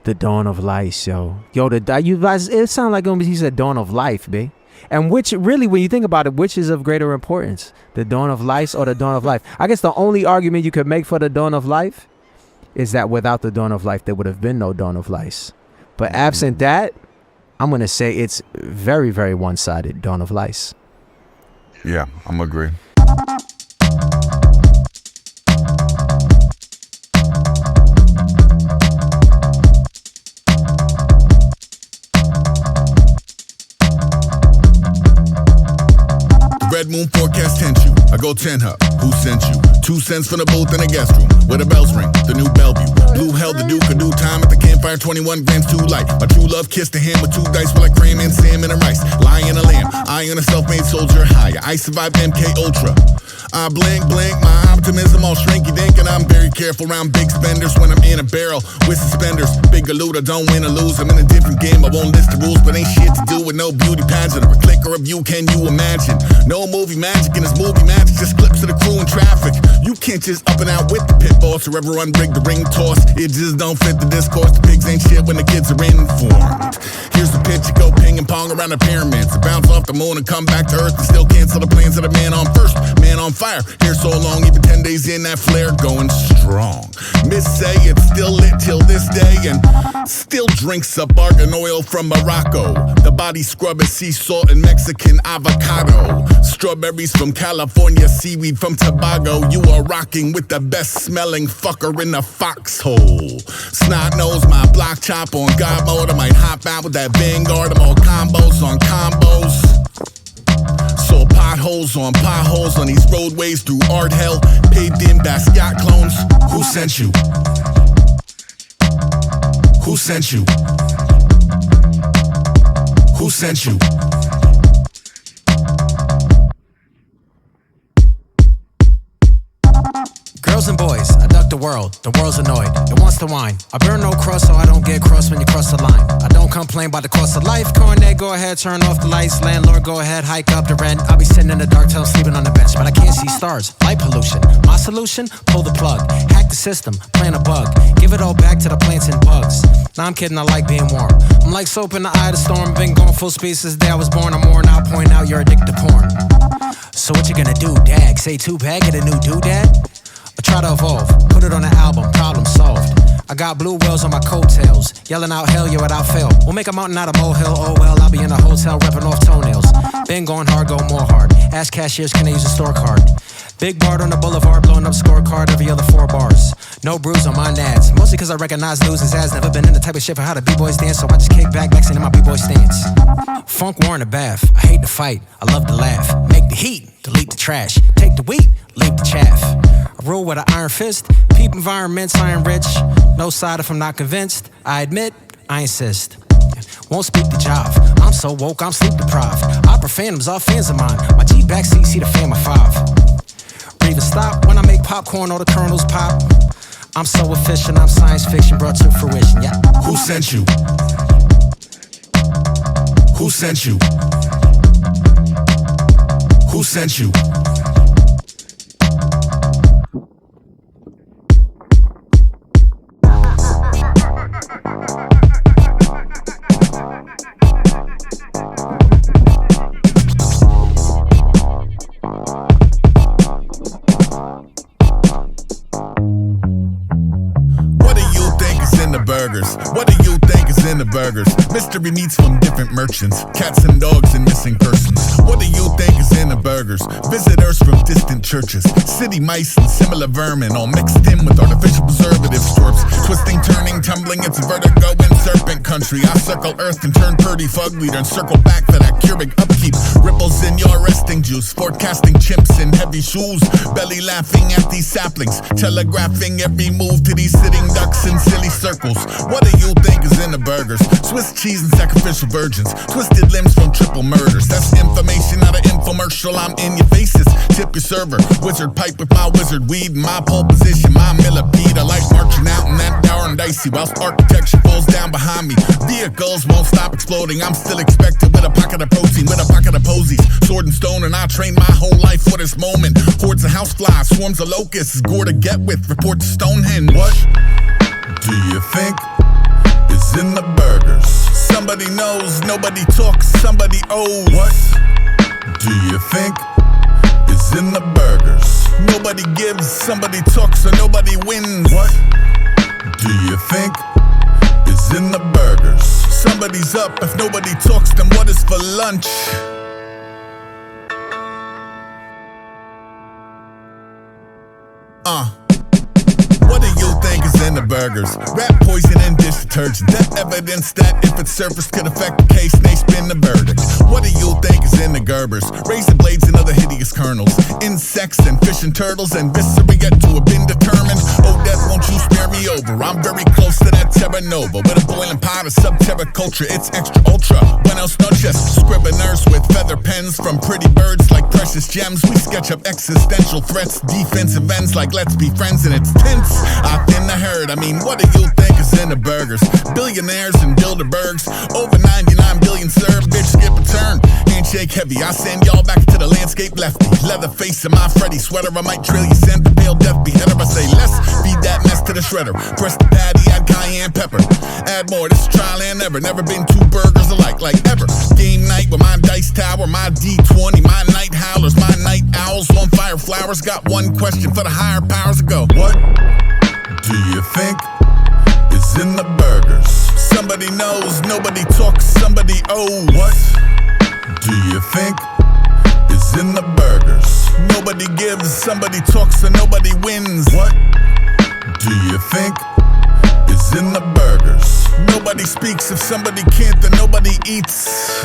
The dawn of lice, yo. It sounded like he said dawn of life, babe. And which, really, when you think about it, which is of greater importance? The dawn of lice or the dawn of life? I guess the only argument you could make for the dawn of life is that without the dawn of life, there would have been no dawn of lice. But absent that, I'm going to say it's very, very one-sided, dawn of lice. Yeah, I'm agree. Red moon forecast tent you. I go 10 up. Who sent you? 2 cents from the booth in the guest room where the bells ring. The new Bellevue. Blue held the Duke a new time at the campfire. 21 grams too light. My true love kissed the hand with 2 dice with like cream and salmon and rice. Lion a lamb. I on a self-made soldier high. I survived MK Ultra. I blink, my optimism all shrinky dink, and I'm very careful around big spenders when I'm in a barrel with suspenders. Big galuda, don't win or lose. I'm in a different game. I won't list the rules, but ain't shit to do with no beauty pageant or a click or a view. Can you imagine? No movie magic in this movie magic, just clips of the crew in traffic. You can't just up and out with the pit boss or ever unrig the ring toss. It just don't fit the discourse. The pigs ain't shit when the kids are informed. Here's the pitch, you go ping and pong around the pyramids, to bounce off the moon and come back to earth and still cancel the plans of the man on first, man on fire. Here so long, even 10 days in, that flare going strong. Miss say it's still lit till this day, and still drinks up argan oil from Morocco. The body scrub is sea salt and Mexican avocado. Strawberries from California, seaweed from Tobago. You are rocking with the best smelling fucker in the foxhole. Snot nose, my block chop on God mode. I might hop out with that Vanguard. I'm all combos on combos. So potholes on these roadways through art hell. Paved in Basquiat clones. Who sent you? Who sent you? Who sent you? Girls and boys, I duck the world. The world's annoyed. It wants to whine. I burn no crust so I don't get cross when you cross the line. I don't complain about the cost of life. Cornet, go ahead, turn off the lights. Landlord, go ahead, hike up the rent. I'll be sitting in the dark till I'm sleeping on the bench, but I can't see stars. Light pollution. My solution? Pull the plug. Hack the system. Plant a bug. Give it all back to the plants and bugs. Nah, I'm kidding, I like being warm. I'm like soap in the eye of the storm. Been going full speed since the day I was born. I'm more now point out you're addicted to porn. So what you gonna do, dag? Say 2 bag, get a new doodad? I try to evolve, put it on an album, problem solved. I got blue whales on my coattails, yelling out hell yeah without fail. We'll make a mountain out of molehill, oh well, I'll be in a hotel ripping off toenails. Been going hard, go more hard. Ask cashiers, can they use a store card? Big Bart on the boulevard, blowing up scorecard every other 4 bars. No bruise on my nads, mostly cause I recognize losers as never been in the type of shit for how the b-boys dance, so I just kick back, mixing in my b-boy stance. Funk war in the bath, I hate to fight, I love to laugh. Make the heat, delete the trash, take the wheat, leave the chaff. I rule with an iron fist, peep environments, I am rich. No side if I'm not convinced, I admit, I insist. Won't speak the jive, I'm so woke, I'm sleep deprived. Opera phantoms, all fans of mine, my G backseat, see the fam of 5. Breathe and stop, when I make popcorn, all the kernels pop. I'm so efficient, I'm science fiction brought to fruition, yeah. Who sent you? Who sent you? Who sent you? What do you think is in the burgers? Mystery meats from different merchants, cats and dogs and missing persons. What do you think is in the burgers? Visitors from distant churches, city mice and similar vermin, all mixed in with artificial preservative twerps. Twisting, turning, tumbling, it's vertigo in serpent country. I circle earth and turn purdy fug leader and circle back for that Keurig upkeep. Ripples in your resting juice, forecasting chimps in heavy shoes, belly laughing at these saplings, telegraphing every move to these sitting ducks in silly circles. What do you think is in the burgers? Swiss cheese and sacrificial virgins, twisted limbs from triple murders. That's information out of infomercial, I'm in your faces. Tip your server, wizard pipe with my wizard weed. My pole position, my millipede. I like marching out in that darn dicey whilst architecture falls down behind me. Vehicles won't stop exploding, I'm still expected with a pocket of protein, with a pocket of posies. Sword and stone, and I trained my whole life for this moment. Hordes of houseflies, swarms of locusts, gore to get with, report to Stonehenge. What do you think knows, nobody talks, somebody owes. What do you think is in the burgers? Nobody gives, somebody talks, so nobody wins. What do you think is in the burgers? Somebody's up, if nobody talks, then what is for lunch? What do you think is in the burgers? Rat poison and dish detergent. That evidence that if it surfaced could affect the case, they spin the verdict. What do you think is in the Gerbers? Razor blades and other hideous kernels. Insects and fish and turtles and viscera yet to have been determined. Oh, death, won't you spare me over? I'm very close to that Terra Nova. With a boiling pot of sub-terra culture, it's extra ultra. Buenos noches. Scriveners with feather pens from pretty birds like precious gems. We sketch up existential threats, defensive ends like let's be friends, and it's tense. I've been the herd, what do you think is in the burgers? Billionaires and Bilderbergs, over 99 billion served, bitch skip a turn. Handshake heavy, I send y'all back to the landscape lefty. Leather face in my Freddy sweater, I might trail you, send the pale death beheader. I say let's feed that mess to the shredder. Press the patty, add cayenne pepper. Add more, this is trial and error. Never been two burgers alike, like ever. Game night with my dice tower, my D20, my night howlers, my night owls. On fire flowers, got one question for the higher powers to go. What do you think is in the burgers? Somebody knows, nobody talks, somebody owes. What do you think is in the burgers? Nobody gives, somebody talks, and nobody wins. What do you think is in the burgers? Nobody speaks, if somebody can't, then nobody eats.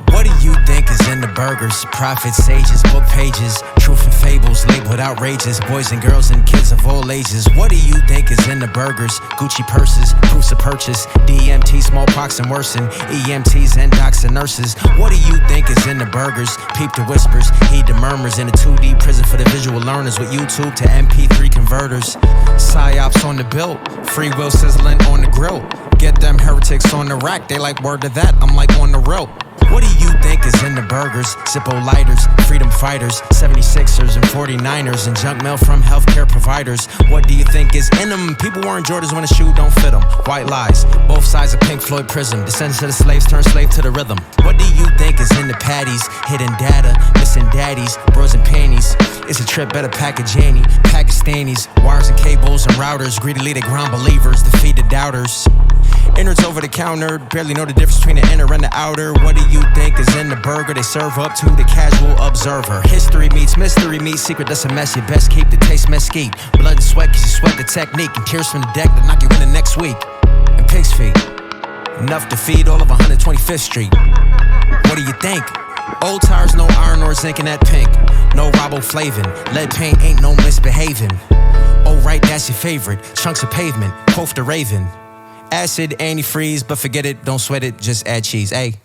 What do you think is in the burgers? Prophets, sages, book pages, truth and fables labeled outrageous. Boys and girls and kids of all ages. What do you think is in the burgers? Gucci purses, proofs of purchase, DMT, smallpox and worsen, EMTs and docs and nurses. What do you think is in the burgers? Peep the whispers, heed the murmurs in a 2D prison for the visual learners with YouTube to MP3 converters. Psyops on the bill, free will sizzling on the grill. Get them heretics on the rack, they like word to that, I'm like on the rope. What do you think is in the burgers? Zippo lighters, freedom fighters, 76ers and 49ers, and junk mail from healthcare providers. What do you think is in them? People wearing Jordans when a shoe don't fit them. White lies, both sides of Pink Floyd prism. Descendants of the slaves turn slave to the rhythm. What do you think is in the patties? Hidden data, missing daddies, bros and panties. It's a trip, better pack a Janny. Pakistanis, wires and cables and routers. Greedily they ground believers, defeat the doubters. Innards over the counter, barely know the difference between the inner and the outer. What do you think is in the burger they serve up to the casual observer? History meets mystery meets secret, that's a mess you best keep. The taste mesquite, blood and sweat cause you sweat the technique. And tears from the deck that knock you in the next week. And pig's feet, enough to feed all of 125th Street. What do you think? Old tires, no iron or zinc in that pink. No riboflavin, lead paint ain't no misbehaving. Oh right, that's your favorite, chunks of pavement, quote the raven. Acid, antifreeze, but forget it, don't sweat it, just add cheese, ayy.